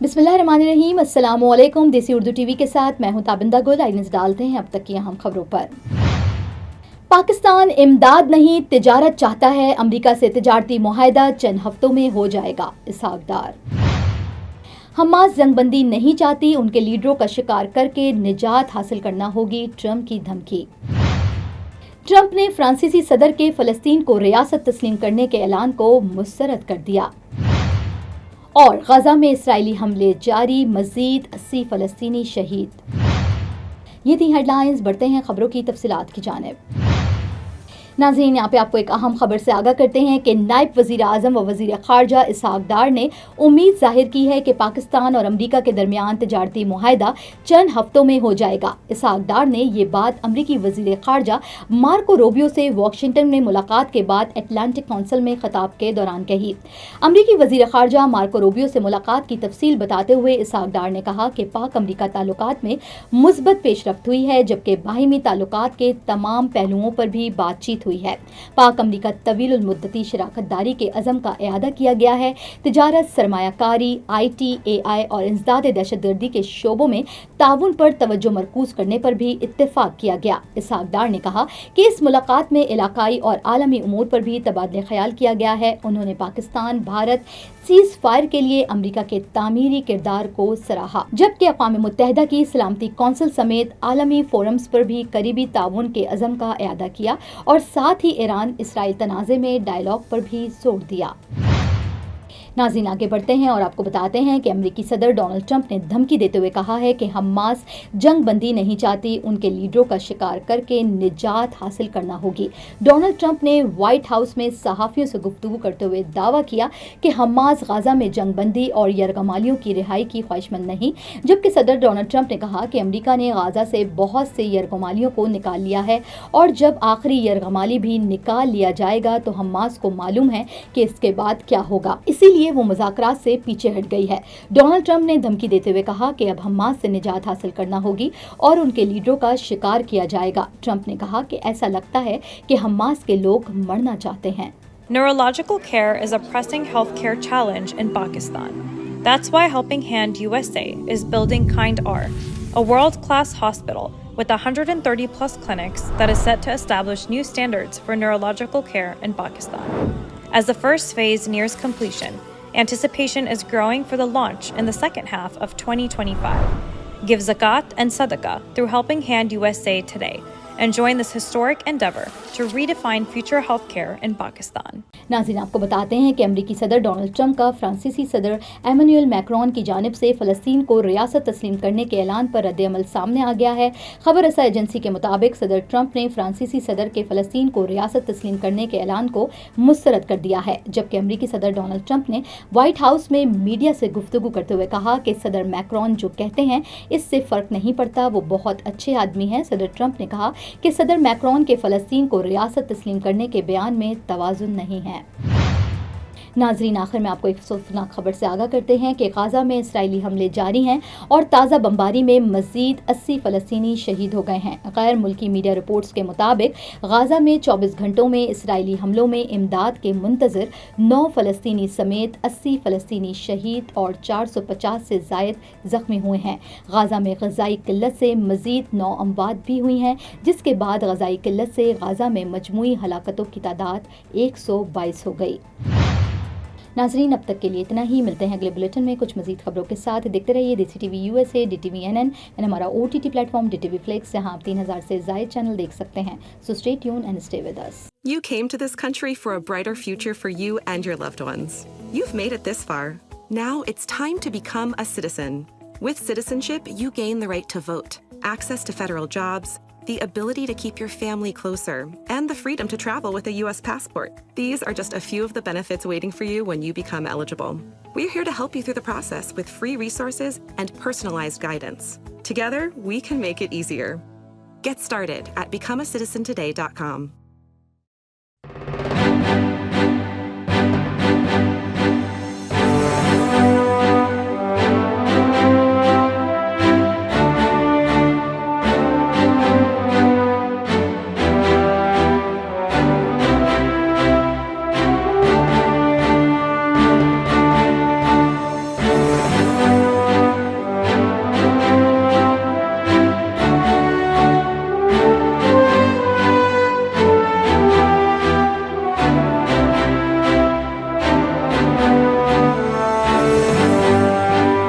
बिस्मिल्लाहिर्रहमानिर्रहीम, अस्सलाम वालेकुम। देसी उर्दू टीवी के साथ मैं हूं ताबिंदा गुल। आइए नज़र डालते हैं अब तक की अहम खबरों पर। पाकिस्तान इमदाद नहीं तिजारत चाहता है, अमेरिका से तिजारती मुआहदा चंद हफ्तों में हो जाएगा, इसहाक डार। हमास जंगबंदी नहीं चाहती, उनके लीडरों का शिकार करके निजात हासिल करना होगी, ट्रंप की धमकी। ट्रंप ने फ्रांसीसी सदर के फ़लस्तीन को रियासत तस्लीम करने के ऐलान को मुस्तरद कर दिया। और गजा में इसराइली हमले जारी, मजीद 80 फ़लस्तीनी शहीद। ये थी हेडलाइंस। बढ़ते हैं खबरों की तफसीलात की जानिब। नाज़रीन, यहाँ पे आपको एक अहम खबर से आगाह करते हैं कि नायब वज़ीर आज़म व वज़ीर ख़ारजा इसहाक डार ने उम्मीद ज़ाहिर की है कि पाकिस्तान और अमरीका के दरमियान तिजारती मुआहदा चंद हफ्तों में हो जाएगा। इसहाक डार ने ये बात अमरीकी वज़ीर ख़ारजा मार्को रूबियो से वाशिंगटन में मुलाकात के बाद अटलांटिक काउंसिल में खिताब के दौरान कही। अमरीकी वज़ीर ख़ारजा मार्को रूबियो से मुलाकात की तफसील बताते हुए इसहाक डार ने कहा कि पाक अमरीका ताल्लुकात में मुस्बत पेशरफ्त हुई है, जबकि बाहिमी ताल्लुकात के तमाम पहलुओं पर भी बातचीत हुई है। पाक अमरीका तवील मुद्दती शराकत दारी के अज़म का इआदा किया गया है। तिजारत, सरमायाकारी, IT, AI और इंसदाद दहशतगर्दी के शोबों में ताउन पर तवज्जो मरकूज करने पर भी इत्तेफाक किया गया। इसहाक डार ने कहा कि इस मुलाकात में इलाकाई और आलमी उमूर पर भी तबादले ख्याल किया गया है। उन्होंने पाकिस्तान भारत सीज फायर के लिए अमरीका के तामीरी किरदार को सराहा, जबकि अक़वाम मुत्तहिदा की सलामती कौंसिल समेत आलमी फोरम्स पर भी करीबी ताउन के अज़म का इआदा किया और साथ ही ईरान इसराइल तनाज़े में डायलॉग पर भी जोर दिया। नाज़रीन, आगे बढ़ते हैं और आपको बताते हैं कि अमेरिकी सदर डोनाल्ड ट्रंप ने धमकी देते हुए कहा है कि हमास जंग बंदी नहीं चाहती, उनके लीडरों का शिकार करके निजात हासिल करना होगी। डोनाल्ड ट्रंप ने व्हाइट हाउस में सहाफ़ियों से गुफ्तगू करते हुए दावा किया कि हमास गाजा में जंग बंदी और यरगमालियों की रिहाई की ख्वाहिशमंद नहीं, जबकि सदर डोनाल्ड ट्रंप ने कहा कि अमेरिका ने गाजा से बहुत से यरगमालियों को निकाल लिया है और जब आखिरी यरगमाली भी निकाल लिया जाएगा तो हमास को मालूम है कि इसके बाद क्या होगा, इसीलिए वो मुज़ाकरात से पीछे हट गई है। डोनाल्ड ट्रंप ने धमकी देते हुए कहा कि अब हमास से निजात हासिल करना होगी और उनके लीडरों का शिकार किया जाएगा। ट्रंप ने कहा कि ऐसा लगता है कि हमास के लोग मरना चाहते हैं। Neurological care is a pressing healthcare challenge in Pakistan. That's why Helping Hand USA is building Kind R, a world-class hospital with 130 plus clinics that is set to establish new standards for neurological care in Pakistan. As the first phase nears completion, anticipation is growing for the launch in the second half of 2025. Give zakat and sadaqah through Helping Hand USA today and join this historic endeavor to redefine future healthcare in Pakistan. नाज़रीन, आपको बताते हैं कि अमेरिकी सदर Donald Trump का फ्रांसीसी सदर एमेनुअल मैक्रोन की जानिब से फ़लस्तीन को रियासत तस्लीम करने के ऐलान पर रद्द-ए-अमल सामने आ गया है। खबर रसा एजेंसी के मुताबिक सदर ट्रंप ने फ्रांसीसी सदर के फ़लस्तीन को रियासत तस्लीम करने के ऐलान को मुस्तरद कर दिया है, जबकि अमेरिकी सदर डोनाल्ड ट्रंप ने व्हाइट हाउस में मीडिया से गुफ्तगू करते हुए कहा कि सदर मैक्रोन जो कहते हैं इससे फ़र्क नहीं पड़ता, वो बहुत अच्छे आदमी हैं। सदर ट्रंप ने कहा कि सदर मैक्रोन के फ़लस्तीन को रियासत तस्लीम करने के बयान में तवाज़ुन नहीं है। नाज़रीन, आखिर में आपको एक अफसोसनाक खबर से आगाह करते हैं कि गाजा में इसराइली हमले जारी हैं और ताज़ा बमबारी में मज़ीद 80 फ़लस्तीनी शहीद हो गए हैं। गैर मुल्की मीडिया रिपोर्ट्स के मुताबिक गाजा में 24 घंटों में इसराइली हमलों में इमदाद के मुंतज़िर 9 फ़लस्तीनी समेत 80 फ़लस्तीनी शहीद और 450 से ज़ायद ज़ख्मी हुए हैं। गाजा में ग़ज़ाई किल्लत से मज़ीद 9 अमवात भी हुई हैं, जिसके बाद ग़ज़ाई किल्लत से गाजा में मजमूई हलाकतों की तादाद 122 हो गई। नाज़रीन, अब तक के लिए इतना ही। मिलते हैं अगले बुलेटिन में कुछ मज़ीद खबरों के साथ। देखते रहिए देसी TV USA, DTV NN and हमारा OTT प्लेटफॉर्म DTV Flix, जहां आप 3000 से ज़ायद चैनल देख सकते हैं। So stay tuned and stay with us. You came to this country for a brighter future for you and your loved ones. You've made it this far. Now it's time to become a citizen. With citizenship, you gain the right to vote, access to federal jobs, the ability to keep your family closer, and the freedom to travel with a US passport. These are just a few of the benefits waiting for you when you become eligible. We're here to help you through the process with free resources and personalized guidance. Together, we can make it easier. Get started at becomeacitizentoday.com.